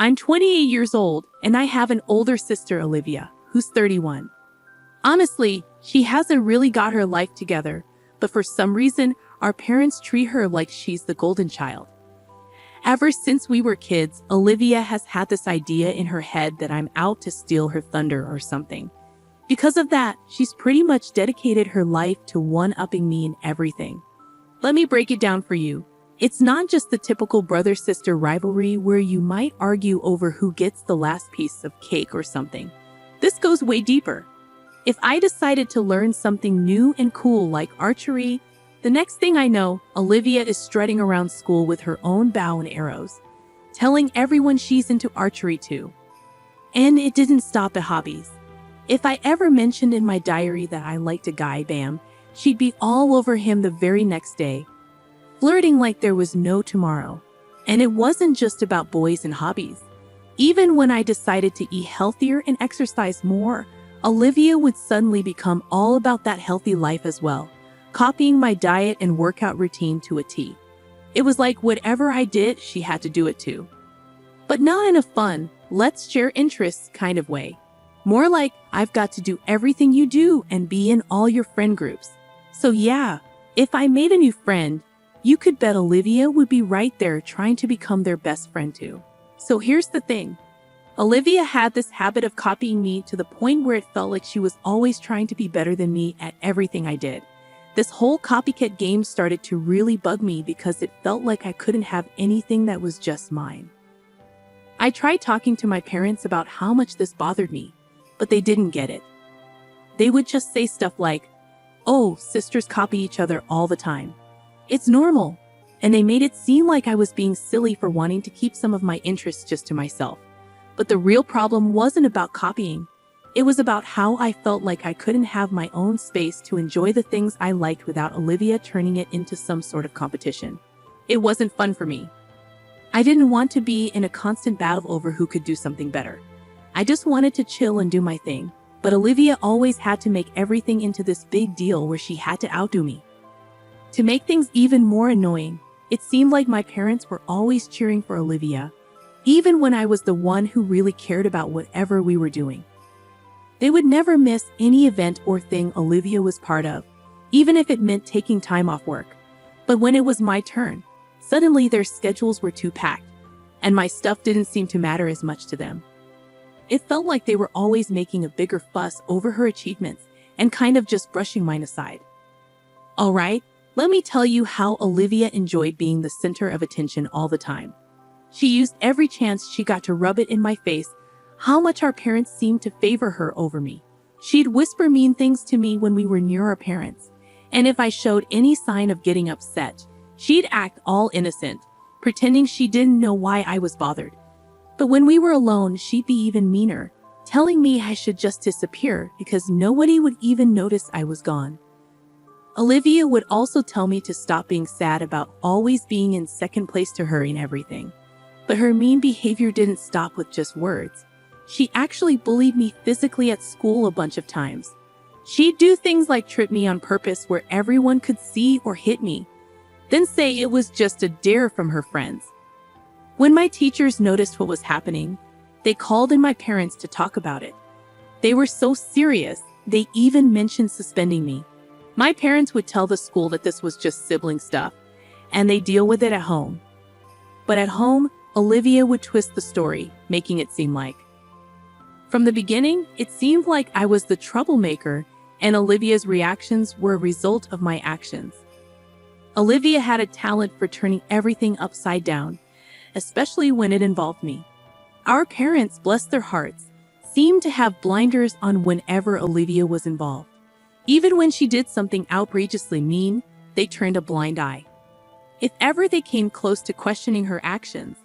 I'm 28 years old, and I have an older sister, Olivia, who's 31. Honestly, she hasn't really got her life together, but for some reason, our parents treat her like she's the golden child. Ever since we were kids, Olivia has had this idea in her head that I'm out to steal her thunder or something. Because of that, she's pretty much dedicated her life to one-upping me in everything. Let me break it down for you. It's not just the typical brother-sister rivalry where you might argue over who gets the last piece of cake or something. This goes way deeper. If I decided to learn something new and cool like archery, the next thing I know, Olivia is strutting around school with her own bow and arrows, telling everyone she's into archery too. And it didn't stop at hobbies. If I ever mentioned in my diary that I liked a guy, bam, she'd be all over him the very next day, flirting like there was no tomorrow. And it wasn't just about boys and hobbies. Even when I decided to eat healthier and exercise more, Olivia would suddenly become all about that healthy life as well, copying my diet and workout routine to a T. It was like whatever I did, she had to do it too. But not in a fun, let's share interests kind of way. More like, I've got to do everything you do and be in all your friend groups. So yeah, if I made a new friend, you could bet Olivia would be right there trying to become their best friend too. So here's the thing. Olivia had this habit of copying me to the point where it felt like she was always trying to be better than me at everything I did. This whole copycat game started to really bug me because it felt like I couldn't have anything that was just mine. I tried talking to my parents about how much this bothered me, but they didn't get it. They would just say stuff like, "Oh, sisters copy each other all the time. It's normal." And they made it seem like I was being silly for wanting to keep some of my interests just to myself. But the real problem wasn't about copying. It was about how I felt like I couldn't have my own space to enjoy the things I liked without Olivia turning it into some sort of competition. It wasn't fun for me. I didn't want to be in a constant battle over who could do something better. I just wanted to chill and do my thing, but Olivia always had to make everything into this big deal where she had to outdo me. To make things even more annoying, it seemed like my parents were always cheering for Olivia, even when I was the one who really cared about whatever we were doing. They would never miss any event or thing Olivia was part of, even if it meant taking time off work. But when it was my turn, suddenly their schedules were too packed, and my stuff didn't seem to matter as much to them. It felt like they were always making a bigger fuss over her achievements and kind of just brushing mine aside. Alright, let me tell you how Olivia enjoyed being the center of attention all the time. She used every chance she got to rub it in my face how much our parents seemed to favor her over me. She'd whisper mean things to me when we were near our parents, and if I showed any sign of getting upset, she'd act all innocent, pretending she didn't know why I was bothered. But when we were alone, she'd be even meaner, telling me I should just disappear because nobody would even notice I was gone. Olivia would also tell me to stop being sad about always being in second place to her in everything. But her mean behavior didn't stop with just words. She actually bullied me physically at school a bunch of times. She'd do things like trip me on purpose where everyone could see or hit me, then say it was just a dare from her friends. When my teachers noticed what was happening, they called in my parents to talk about it. They were so serious, they even mentioned suspending me. My parents would tell the school that this was just sibling stuff, and they deal with it at home. But at home, Olivia would twist the story, making it seem like. From the beginning, it seemed like I was the troublemaker, and Olivia's reactions were a result of my actions. Olivia had a talent for turning everything upside down, especially when it involved me. Our parents, bless their hearts, seemed to have blinders on whenever Olivia was involved. Even when she did something outrageously mean, they turned a blind eye. If ever they came close to questioning her actions,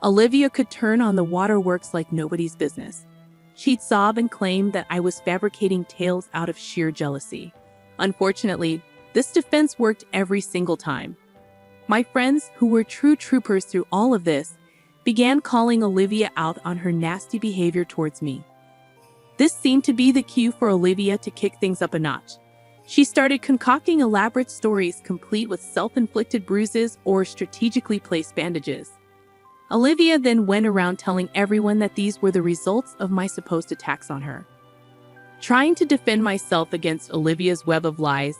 Olivia could turn on the waterworks like nobody's business. She'd sob and claim that I was fabricating tales out of sheer jealousy. Unfortunately, this defense worked every single time. My friends, who were true troopers through all of this, began calling Olivia out on her nasty behavior towards me. This seemed to be the cue for Olivia to kick things up a notch. She started concocting elaborate stories complete with self-inflicted bruises or strategically placed bandages. Olivia then went around telling everyone that these were the results of my supposed attacks on her. Trying to defend myself against Olivia's web of lies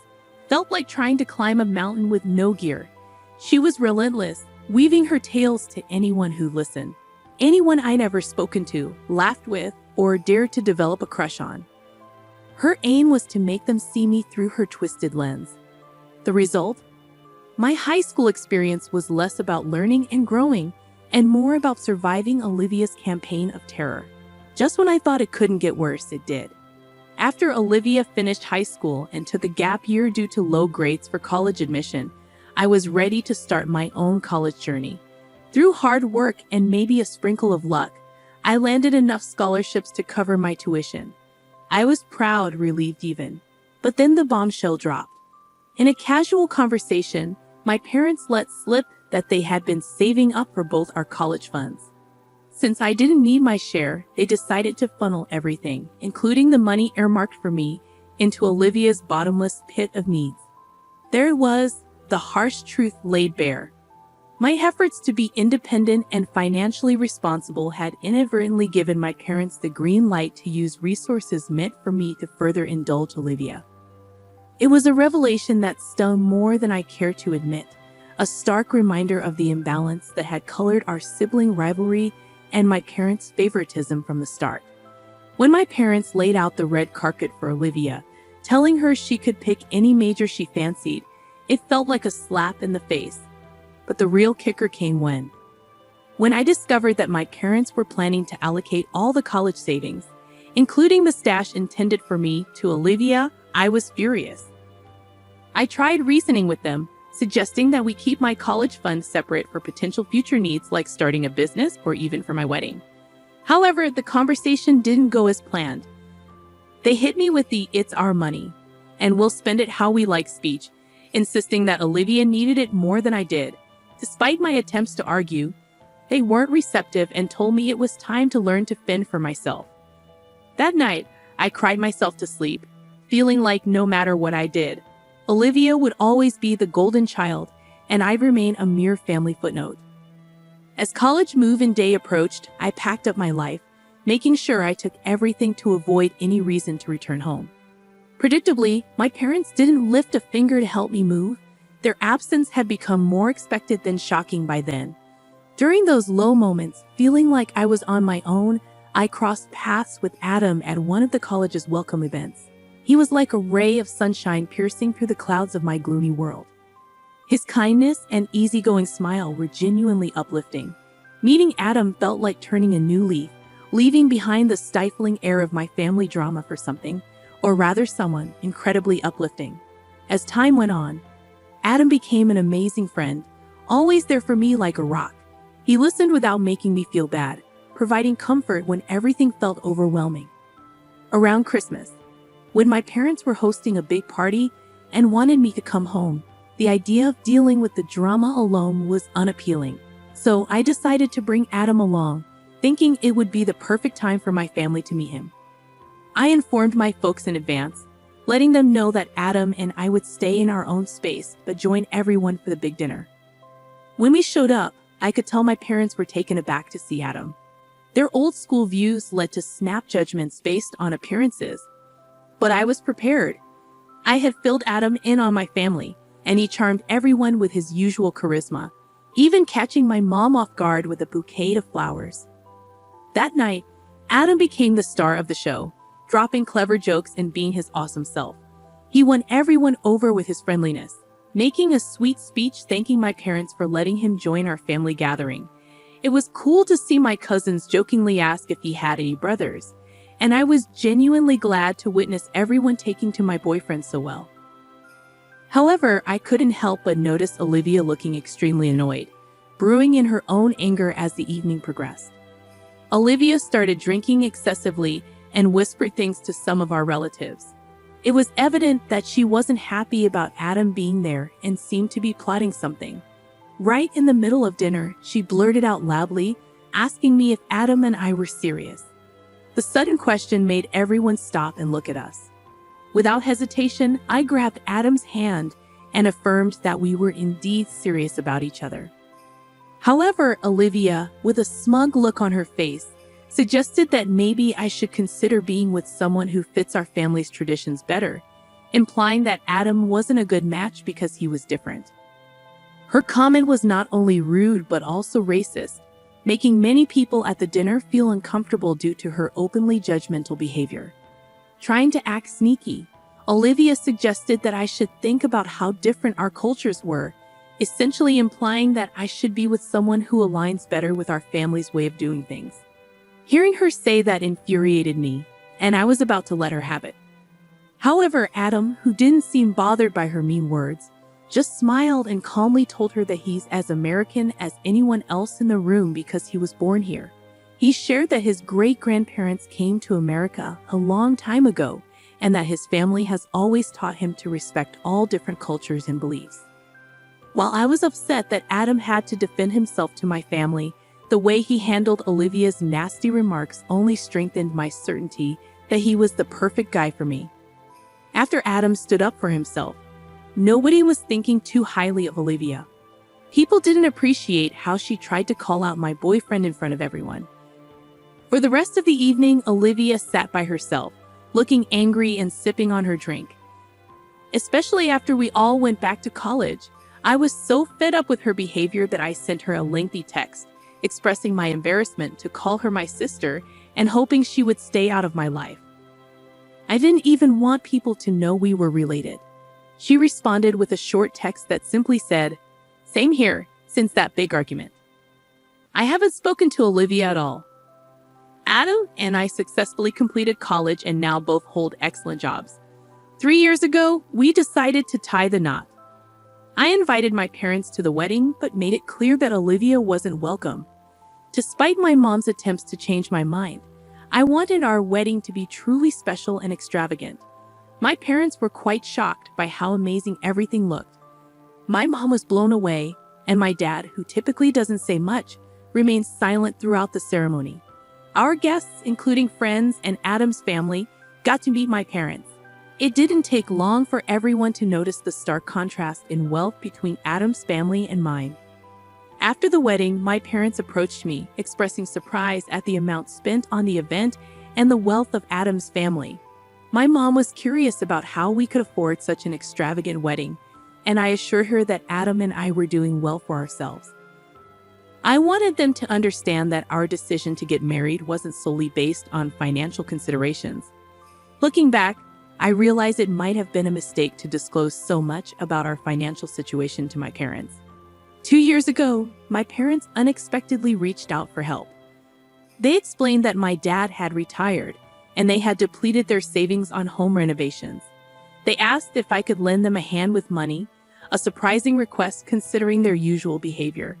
felt like trying to climb a mountain with no gear. She was relentless, weaving her tales to anyone who listened. Anyone I'd never spoken to, laughed with, or dared to develop a crush on. Her aim was to make them see me through her twisted lens. The result? My high school experience was less about learning and growing, and more about surviving Olivia's campaign of terror. Just when I thought it couldn't get worse, it did. After Olivia finished high school and took a gap year due to low grades for college admission, I was ready to start my own college journey. Through hard work and maybe a sprinkle of luck, I landed enough scholarships to cover my tuition. I was proud, relieved even. But then the bombshell dropped. In a casual conversation, my parents let slip that they had been saving up for both our college funds. Since I didn't need my share, they decided to funnel everything, including the money earmarked for me, into Olivia's bottomless pit of needs. There it was, the harsh truth laid bare. My efforts to be independent and financially responsible had inadvertently given my parents the green light to use resources meant for me to further indulge Olivia. It was a revelation that stung more than I cared to admit, a stark reminder of the imbalance that had colored our sibling rivalry and my parents' favoritism from the start. When my parents laid out the red carpet for Olivia, telling her she could pick any major she fancied, it felt like a slap in the face. But the real kicker came when I discovered that my parents were planning to allocate all the college savings, including the stash intended for me, to Olivia. I was furious. I tried reasoning with them, suggesting that we keep my college fund separate for potential future needs like starting a business or even for my wedding. However, the conversation didn't go as planned. They hit me with the "it's our money, and we'll spend it how we like" speech, insisting that Olivia needed it more than I did. Despite my attempts to argue, they weren't receptive and told me it was time to learn to fend for myself. That night, I cried myself to sleep, feeling like no matter what I did, Olivia would always be the golden child, and I'd remain a mere family footnote. As college move-in day approached, I packed up my life, making sure I took everything to avoid any reason to return home. Predictably, my parents didn't lift a finger to help me move. Their absence had become more expected than shocking by then. During those low moments, feeling like I was on my own, I crossed paths with Adam at one of the college's welcome events. He was like a ray of sunshine piercing through the clouds of my gloomy world. His kindness and easygoing smile were genuinely uplifting. Meeting Adam felt like turning a new leaf, leaving behind the stifling air of my family drama for something, or rather someone, incredibly uplifting. As time went on, Adam became an amazing friend, always there for me like a rock. He listened without making me feel bad, providing comfort when everything felt overwhelming. Around Christmas, when my parents were hosting a big party and wanted me to come home, the idea of dealing with the drama alone was unappealing. So I decided to bring Adam along, thinking it would be the perfect time for my family to meet him. I informed my folks in advance, letting them know that Adam and I would stay in our own space but join everyone for the big dinner. When we showed up, I could tell my parents were taken aback to see Adam. Their old-school views led to snap judgments based on appearances. But I was prepared. I had filled Adam in on my family, and he charmed everyone with his usual charisma, even catching my mom off guard with a bouquet of flowers. That night, Adam became the star of the show, dropping clever jokes and being his awesome self. He won everyone over with his friendliness, making a sweet speech thanking my parents for letting him join our family gathering. It was cool to see my cousins jokingly ask if he had any brothers, and I was genuinely glad to witness everyone taking to my boyfriend so well. However, I couldn't help but notice Olivia looking extremely annoyed, brewing in her own anger as the evening progressed. Olivia started drinking excessively and whispered things to some of our relatives. It was evident that she wasn't happy about Adam being there and seemed to be plotting something. Right in the middle of dinner, she blurted out loudly, asking me if Adam and I were serious. The sudden question made everyone stop and look at us. Without hesitation, I grabbed Adam's hand and affirmed that we were indeed serious about each other. However, Olivia, with a smug look on her face, suggested that maybe I should consider being with someone who fits our family's traditions better, implying that Adam wasn't a good match because he was different. Her comment was not only rude but also racist, making many people at the dinner feel uncomfortable due to her openly judgmental behavior. Trying to act sneaky, Olivia suggested that I should think about how different our cultures were, essentially implying that I should be with someone who aligns better with our family's way of doing things. Hearing her say that infuriated me, and I was about to let her have it. However, Adam, who didn't seem bothered by her mean words, just smiled and calmly told her that he's as American as anyone else in the room because he was born here. He shared that his great-grandparents came to America a long time ago and that his family has always taught him to respect all different cultures and beliefs. While I was upset that Adam had to defend himself to my family, the way he handled Olivia's nasty remarks only strengthened my certainty that he was the perfect guy for me. After Adam stood up for himself, nobody was thinking too highly of Olivia. People didn't appreciate how she tried to call out my boyfriend in front of everyone. For the rest of the evening, Olivia sat by herself, looking angry and sipping on her drink. Especially after we all went back to college, I was so fed up with her behavior that I sent her a lengthy text, expressing my embarrassment to call her my sister and hoping she would stay out of my life. I didn't even want people to know we were related. She responded with a short text that simply said, "Same here, since that big argument." I haven't spoken to Olivia at all. Adam and I successfully completed college and now both hold excellent jobs. 3 years ago, we decided to tie the knot. I invited my parents to the wedding, but made it clear that Olivia wasn't welcome. Despite my mom's attempts to change my mind, I wanted our wedding to be truly special and extravagant. My parents were quite shocked by how amazing everything looked. My mom was blown away, and my dad, who typically doesn't say much, remained silent throughout the ceremony. Our guests, including friends and Adam's family, got to meet my parents. It didn't take long for everyone to notice the stark contrast in wealth between Adam's family and mine. After the wedding, my parents approached me, expressing surprise at the amount spent on the event and the wealth of Adam's family. My mom was curious about how we could afford such an extravagant wedding, and I assured her that Adam and I were doing well for ourselves. I wanted them to understand that our decision to get married wasn't solely based on financial considerations. Looking back, I realized it might have been a mistake to disclose so much about our financial situation to my parents. 2 years ago, my parents unexpectedly reached out for help. They explained that my dad had retired and they had depleted their savings on home renovations. They asked if I could lend them a hand with money, a surprising request considering their usual behavior.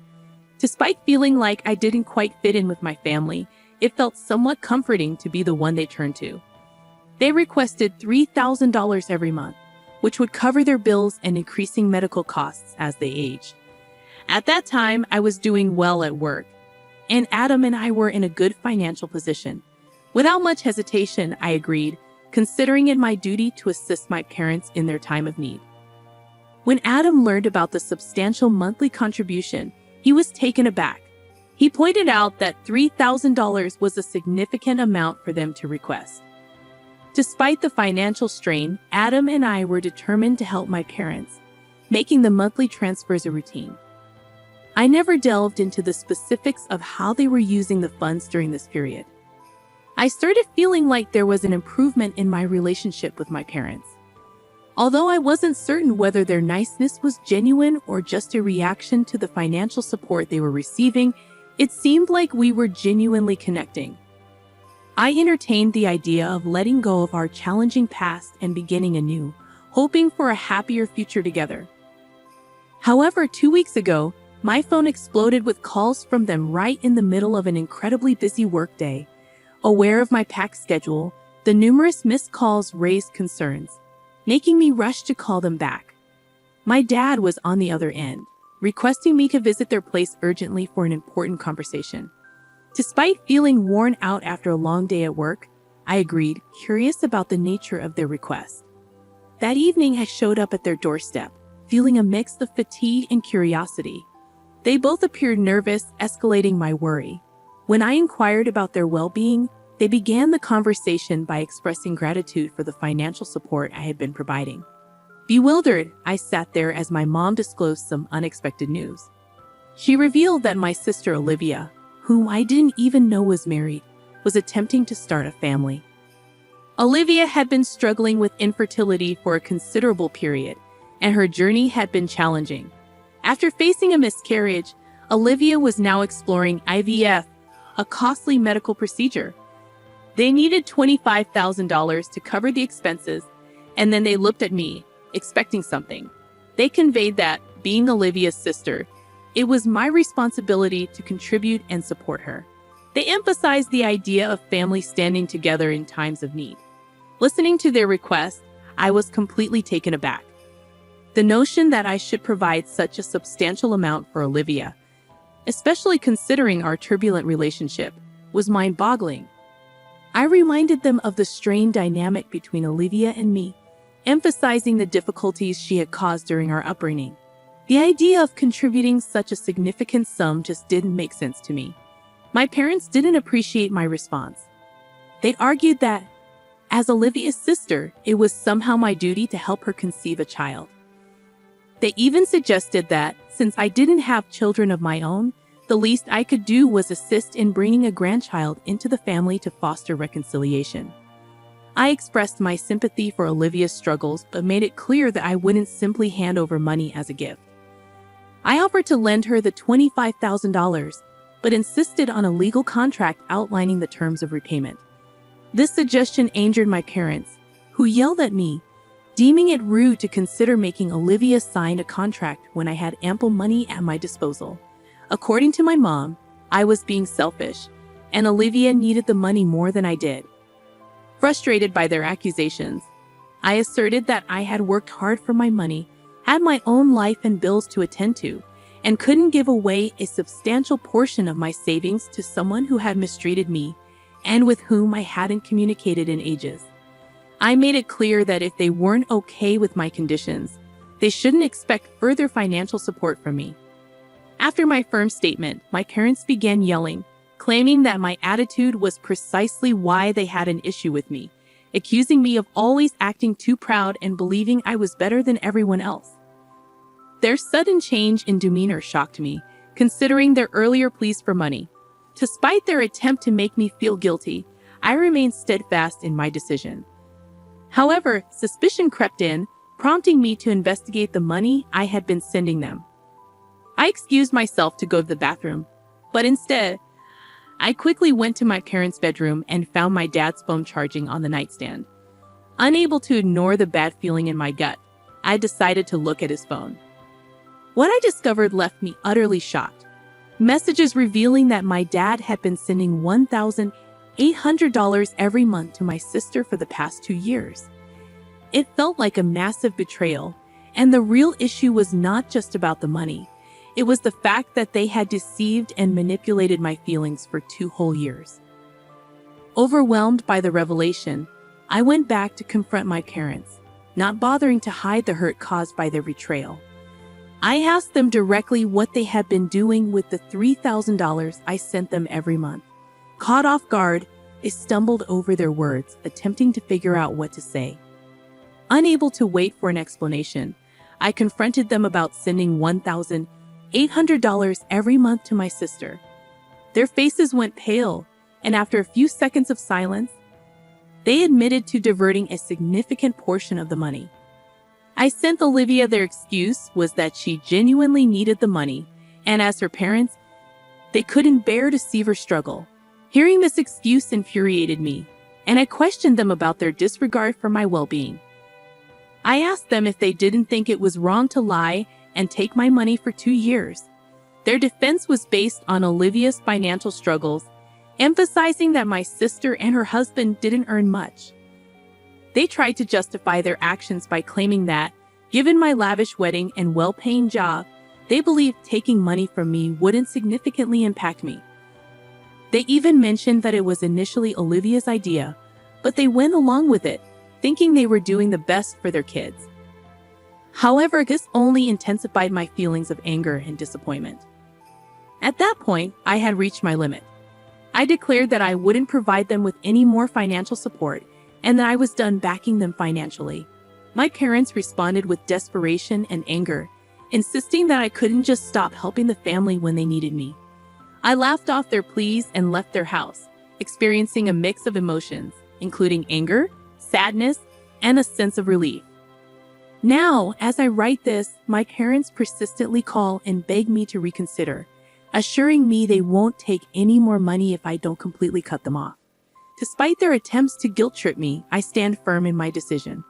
Despite feeling like I didn't quite fit in with my family, it felt somewhat comforting to be the one they turned to. They requested $3,000 every month, which would cover their bills and increasing medical costs as they aged. At that time, I was doing well at work, and Adam and I were in a good financial position. Without much hesitation, I agreed, considering it my duty to assist my parents in their time of need. When Adam learned about the substantial monthly contribution, he was taken aback. He pointed out that $3,000 was a significant amount for them to request. Despite the financial strain, Adam and I were determined to help my parents, making the monthly transfers a routine. I never delved into the specifics of how they were using the funds during this period. I started feeling like there was an improvement in my relationship with my parents. Although I wasn't certain whether their niceness was genuine or just a reaction to the financial support they were receiving, it seemed like we were genuinely connecting. I entertained the idea of letting go of our challenging past and beginning anew, hoping for a happier future together. However, 2 weeks ago, my phone exploded with calls from them right in the middle of an incredibly busy workday. Aware of my packed schedule, the numerous missed calls raised concerns, making me rush to call them back. My dad was on the other end, requesting me to visit their place urgently for an important conversation. Despite feeling worn out after a long day at work, I agreed, curious about the nature of their request. That evening, I showed up at their doorstep, feeling a mix of fatigue and curiosity. They both appeared nervous, escalating my worry. When I inquired about their well-being, they began the conversation by expressing gratitude for the financial support I had been providing. Bewildered, I sat there as my mom disclosed some unexpected news. She revealed that my sister Olivia, whom I didn't even know was married, was attempting to start a family. Olivia had been struggling with infertility for a considerable period, and her journey had been challenging. After facing a miscarriage, Olivia was now exploring IVF, a costly medical procedure. They needed $25,000 to cover the expenses, and then they looked at me, expecting something. They conveyed that, being Olivia's sister, it was my responsibility to contribute and support her. They emphasized the idea of family standing together in times of need. Listening to their request, I was completely taken aback. The notion that I should provide such a substantial amount for Olivia, especially considering our turbulent relationship, was mind-boggling. I reminded them of the strained dynamic between Olivia and me, emphasizing the difficulties she had caused during our upbringing. The idea of contributing such a significant sum just didn't make sense to me. My parents didn't appreciate my response. They argued that, as Olivia's sister, it was somehow my duty to help her conceive a child. They even suggested that, since I didn't have children of my own, the least I could do was assist in bringing a grandchild into the family to foster reconciliation. I expressed my sympathy for Olivia's struggles but made it clear that I wouldn't simply hand over money as a gift. I offered to lend her the $25,000, but insisted on a legal contract outlining the terms of repayment. This suggestion angered my parents, who yelled at me, deeming it rude to consider making Olivia sign a contract when I had ample money at my disposal. According to my mom, I was being selfish, and Olivia needed the money more than I did. Frustrated by their accusations, I asserted that I had worked hard for my money, had my own life and bills to attend to, and couldn't give away a substantial portion of my savings to someone who had mistreated me and with whom I hadn't communicated in ages. I made it clear that if they weren't okay with my conditions, they shouldn't expect further financial support from me. After my firm statement, my parents began yelling, claiming that my attitude was precisely why they had an issue with me, accusing me of always acting too proud and believing I was better than everyone else. Their sudden change in demeanor shocked me, considering their earlier pleas for money. Despite their attempt to make me feel guilty, I remained steadfast in my decision. However, suspicion crept in, prompting me to investigate the money I had been sending them. I excused myself to go to the bathroom, but instead, I quickly went to my parents' bedroom and found my dad's phone charging on the nightstand. Unable to ignore the bad feeling in my gut, I decided to look at his phone. What I discovered left me utterly shocked. Messages revealing that my dad had been sending $1,800 every month to my sister for the past 2 years. It felt like a massive betrayal, and the real issue was not just about the money. It was the fact that they had deceived and manipulated my feelings for 2 whole years. Overwhelmed by the revelation, I went back to confront my parents, not bothering to hide the hurt caused by their betrayal. I asked them directly what they had been doing with the $3,000 I sent them every month. Caught off guard, they stumbled over their words, attempting to figure out what to say. Unable to wait for an explanation, I confronted them about sending $1,800 every month to my sister. Their faces went pale, and after a few seconds of silence, they admitted to diverting a significant portion of the money. I sent Olivia their excuse was that she genuinely needed the money, and as her parents, they couldn't bear to see her struggle. Hearing this excuse infuriated me, and I questioned them about their disregard for my well-being. I asked them if they didn't think it was wrong to lie and take my money for 2 years. Their defense was based on Olivia's financial struggles, emphasizing that my sister and her husband didn't earn much. They tried to justify their actions by claiming that, given my lavish wedding and well-paying job, they believed taking money from me wouldn't significantly impact me. They even mentioned that it was initially Olivia's idea, but they went along with it, thinking they were doing the best for their kids. However, this only intensified my feelings of anger and disappointment. At that point, I had reached my limit. I declared that I wouldn't provide them with any more financial support and that I was done backing them financially. My parents responded with desperation and anger, insisting that I couldn't just stop helping the family when they needed me. I laughed off their pleas and left their house, experiencing a mix of emotions, including anger, sadness, and a sense of relief. Now, as I write this, my parents persistently call and beg me to reconsider, assuring me they won't take any more money if I don't completely cut them off. Despite their attempts to guilt-trip me, I stand firm in my decision.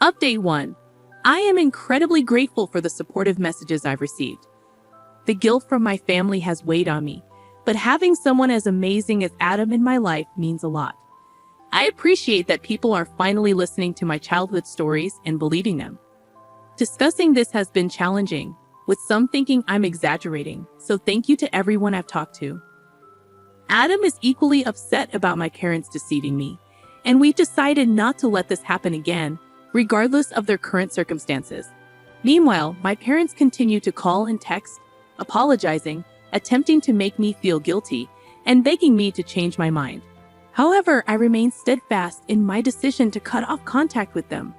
Update 1. I am incredibly grateful for the supportive messages I've received. The guilt from my family has weighed on me, but having someone as amazing as Adam in my life means a lot. I appreciate that people are finally listening to my childhood stories and believing them. Discussing this has been challenging, with some thinking I'm exaggerating, so thank you to everyone I've talked to. Adam is equally upset about my parents deceiving me, and we've decided not to let this happen again, regardless of their current circumstances. Meanwhile, my parents continue to call and text, apologizing, attempting to make me feel guilty, and begging me to change my mind. However, I remain steadfast in my decision to cut off contact with them.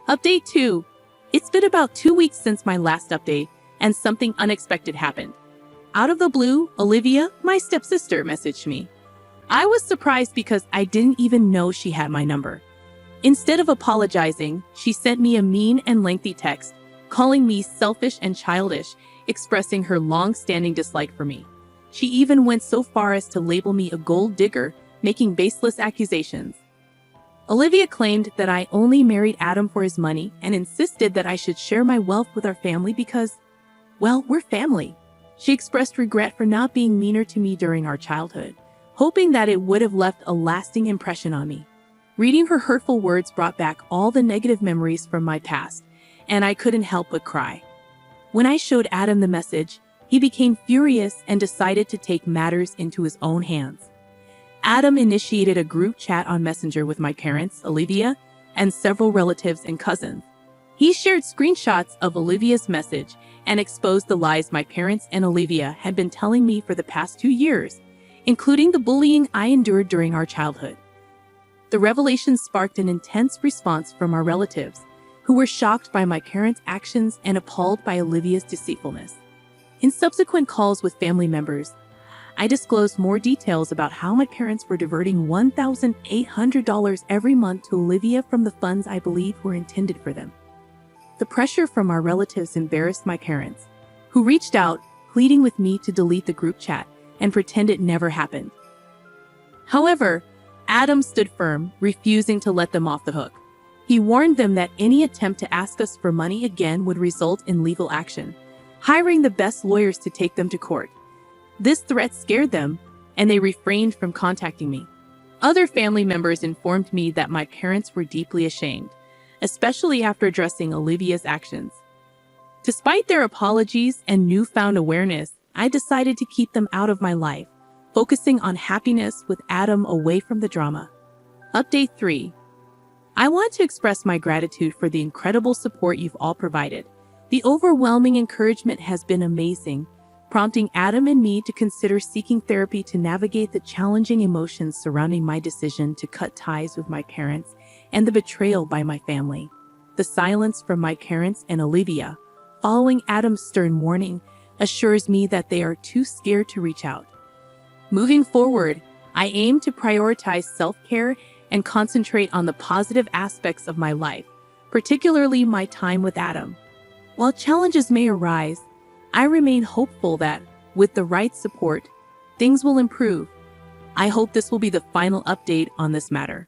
Update 2. It's been about 2 weeks since my last update, and something unexpected happened. Out of the blue, Olivia, my stepsister, messaged me. I was surprised because I didn't even know she had my number. Instead of apologizing, she sent me a mean and lengthy text, calling me selfish and childish, expressing her long-standing dislike for me. She even went so far as to label me a gold digger, making baseless accusations. Olivia claimed that I only married Adam for his money and insisted that I should share my wealth with our family because, well, we're family. She expressed regret for not being meaner to me during our childhood, hoping that it would have left a lasting impression on me. Reading her hurtful words brought back all the negative memories from my past, and I couldn't help but cry. When I showed Adam the message, he became furious and decided to take matters into his own hands. Adam initiated a group chat on Messenger with my parents, Olivia, and several relatives and cousins. He shared screenshots of Olivia's message and exposed the lies my parents and Olivia had been telling me for the past 2 years, including the bullying I endured during our childhood. The revelation sparked an intense response from our relatives, who were shocked by my parents' actions and appalled by Olivia's deceitfulness. In subsequent calls with family members, I disclosed more details about how my parents were diverting $1,800 every month to Olivia from the funds I believe were intended for them. The pressure from our relatives embarrassed my parents, who reached out, pleading with me to delete the group chat and pretend it never happened. However, Adam stood firm, refusing to let them off the hook. He warned them that any attempt to ask us for money again would result in legal action, hiring the best lawyers to take them to court. This threat scared them, and they refrained from contacting me. Other family members informed me that my parents were deeply ashamed, especially after addressing Olivia's actions. Despite their apologies and newfound awareness, I decided to keep them out of my life, focusing on happiness with Adam away from the drama. Update 3. I want to express my gratitude for the incredible support you've all provided. The overwhelming encouragement has been amazing, prompting Adam and me to consider seeking therapy to navigate the challenging emotions surrounding my decision to cut ties with my parents and the betrayal by my family. The silence from my parents and Olivia, following Adam's stern warning, assures me that they are too scared to reach out. Moving forward, I aim to prioritize self-care and concentrate on the positive aspects of my life, particularly my time with Adam. While challenges may arise, I remain hopeful that, with the right support, things will improve. I hope this will be the final update on this matter.